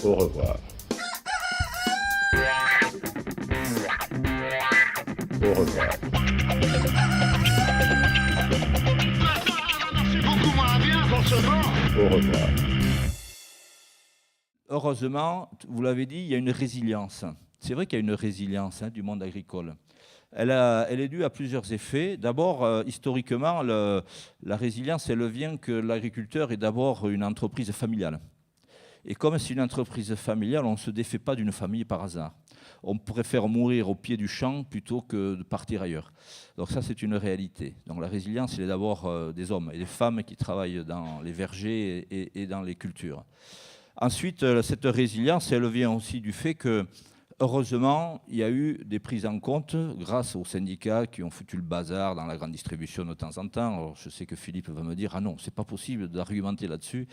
Au revoir. Au revoir. C'est beaucoup moins bien, forcément. Au revoir. Heureusement, vous l'avez dit, il y a une résilience. C'est vrai qu'il y a une résilience du monde agricole. Elle est due à plusieurs effets. D'abord, historiquement, la résilience, elle vient que l'agriculteur est d'abord une entreprise familiale. Et comme c'est une entreprise familiale, on ne se défait pas d'une famille par hasard. On préfère mourir au pied du champ plutôt que de partir ailleurs. Donc ça, c'est une réalité. Donc la résilience, elle est d'abord des hommes et des femmes qui travaillent dans les vergers et dans les cultures. Ensuite, cette résilience, elle vient aussi du fait que, heureusement, il y a eu des prises en compte grâce aux syndicats qui ont foutu le bazar dans la grande distribution de temps en temps. Alors, je sais que Philippe va me dire « Ah non, c'est pas possible d'argumenter là-dessus ».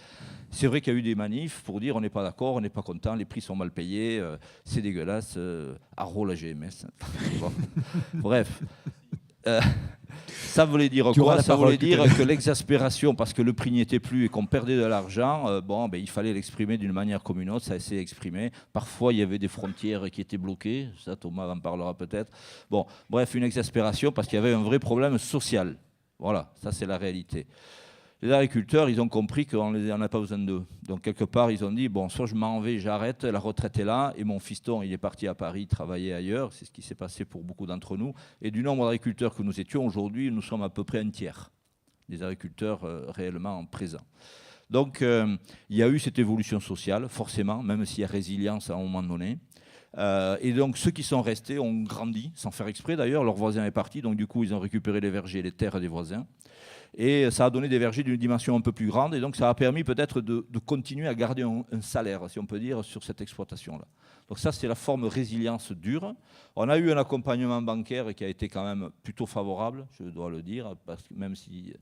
C'est vrai qu'il y a eu des manifs pour dire « On n'est pas d'accord, on n'est pas content, les prix sont mal payés, c'est dégueulasse, haro la GMS ». Bon. Bref. Ça voulait dire quoi? Ça voulait dire que l'exaspération, parce que le prix n'y était plus et qu'on perdait de l'argent, il fallait l'exprimer d'une manière comme une autre, ça s'est exprimé. Parfois, il y avait des frontières qui étaient bloquées, ça Thomas en parlera peut-être. Bon, bref, une exaspération parce qu'il y avait un vrai problème social. Voilà, ça c'est la réalité. Les agriculteurs, ils ont compris qu'on n'a pas besoin d'eux. Donc, quelque part, ils ont dit, bon, soit je m'en vais, j'arrête, la retraite est là, et mon fiston, il est parti à Paris travailler ailleurs. C'est ce qui s'est passé pour beaucoup d'entre nous. Et du nombre d'agriculteurs que nous étions, aujourd'hui, nous sommes à peu près un tiers des agriculteurs réellement présents. Donc, il y a eu cette évolution sociale, forcément, même s'il y a résilience à un moment donné. Et donc, ceux qui sont restés ont grandi, sans faire exprès d'ailleurs. Leur voisin est parti, donc du coup, ils ont récupéré les vergers et les terres des voisins. Et ça a donné des vergers d'une dimension un peu plus grande. Et donc, ça a permis peut-être de continuer à garder un salaire, si on peut dire, sur cette exploitation-là. Donc ça, c'est la forme résilience dure. On a eu un accompagnement bancaire qui a été quand même plutôt favorable, je dois le dire, parce que même si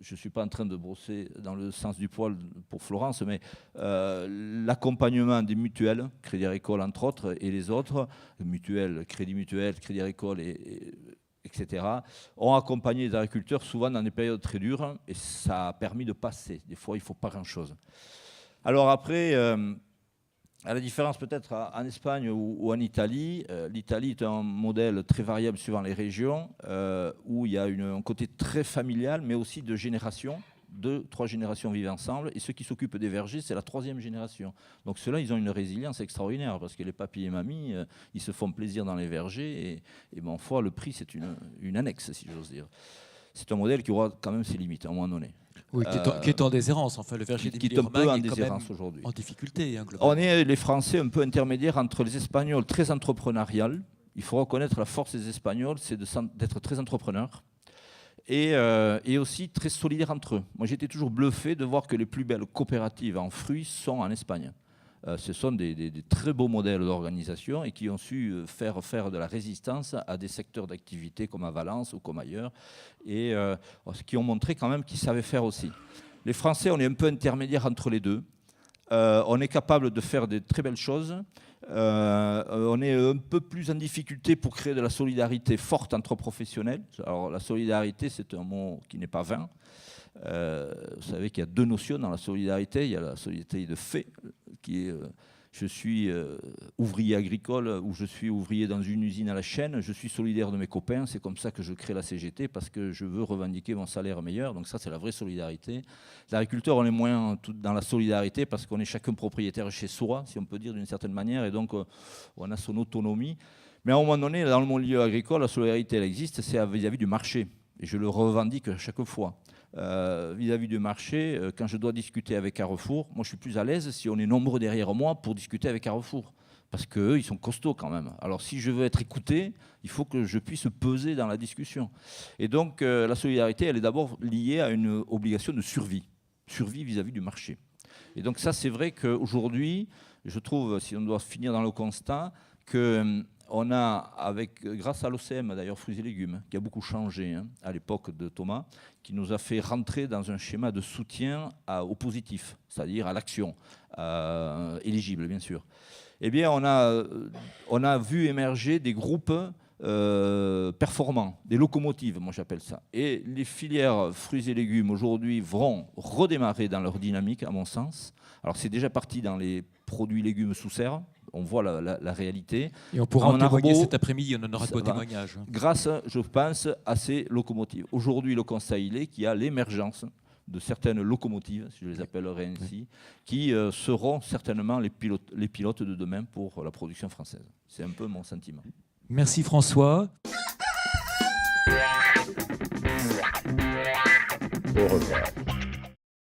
je ne suis pas en train de brosser dans le sens du poil pour Florence, mais l'accompagnement des mutuelles, Crédit Agricole entre autres, et les autres, mutuelles, Crédit Agricole etc., ont accompagné les agriculteurs souvent dans des périodes très dures et ça a permis de passer. Des fois, il ne faut pas grand-chose. Alors après, à la différence peut-être en Espagne ou en Italie, l'Italie est un modèle très variable suivant les régions où il y a un côté très familial mais aussi de génération. 2-3 générations vivent ensemble et ceux qui s'occupent des vergers, c'est la 3e génération. Donc ceux-là, ils ont une résilience extraordinaire parce que les papis et mamies, ils se font plaisir dans les vergers et ma foi, le prix, c'est une annexe, si j'ose dire. C'est un modèle qui aura quand même ses limites à un moment donné. Oui, qui est en déshérence. Enfin, le verger qui est un peu en déshérence aujourd'hui. En difficulté, hein, globalement. On est les Français un peu intermédiaires entre les Espagnols très entrepreneuriales. Il faut reconnaître la force des Espagnols, c'est d'être très entrepreneurs. Et aussi très solidaires entre eux. Moi, j'étais toujours bluffé de voir que les plus belles coopératives en fruits sont en Espagne. Ce sont des très beaux modèles d'organisation et qui ont su faire de la résistance à des secteurs d'activité comme à Valence ou comme ailleurs, et qui ont montré quand même qu'ils savaient faire aussi. Les Français, on est un peu intermédiaires entre les deux. On est capable de faire de très belles choses. On est un peu plus en difficulté pour créer de la solidarité forte entre professionnels. Alors la solidarité, c'est un mot qui n'est pas vain. Vous savez qu'il y a 2 notions dans la solidarité. Il y a la solidarité de fait, qui est je suis ouvrier agricole ou je suis ouvrier dans une usine à la chaîne, je suis solidaire de mes copains, c'est comme ça que je crée la CGT parce que je veux revendiquer mon salaire meilleur. Donc ça, c'est la vraie solidarité. Les agriculteurs, on est moins dans la solidarité parce qu'on est chacun propriétaire chez soi, si on peut dire d'une certaine manière, et donc on a son autonomie. Mais à un moment donné, dans le milieu agricole, la solidarité, elle existe, c'est vis-à-vis du marché. Et je le revendique à chaque fois. Vis-à-vis du marché, quand je dois discuter avec Carrefour, moi je suis plus à l'aise si on est nombreux derrière moi pour discuter avec Carrefour. Parce qu'eux, ils sont costauds quand même. Alors si je veux être écouté, il faut que je puisse peser dans la discussion. Et donc la solidarité, elle est d'abord liée à une obligation de survie. Survie vis-à-vis du marché. Et donc ça, c'est vrai qu'aujourd'hui, je trouve, si on doit finir dans le constat, qu'on a, grâce à l'OCM, d'ailleurs, fruits et légumes, qui a beaucoup changé à l'époque de Thomas, qui nous a fait rentrer dans un schéma de soutien au positif, c'est-à-dire à l'action, éligible, bien sûr. Eh bien, on a vu émerger des groupes performants, des locomotives, moi j'appelle ça. Et les filières fruits et légumes aujourd'hui vont redémarrer dans leur dynamique, à mon sens. Alors c'est déjà parti dans les produits légumes sous serre, on voit la réalité. Et on pourra en témoigner Arbo, cet après-midi, on en aura de beaux témoignages. Grâce, je pense, à ces locomotives. Aujourd'hui, le constat il est qu'il y a l'émergence de certaines locomotives, si je les appellerai ainsi, qui seront certainement les pilotes de demain pour la production française. C'est un peu mon sentiment. Merci François. Au revoir.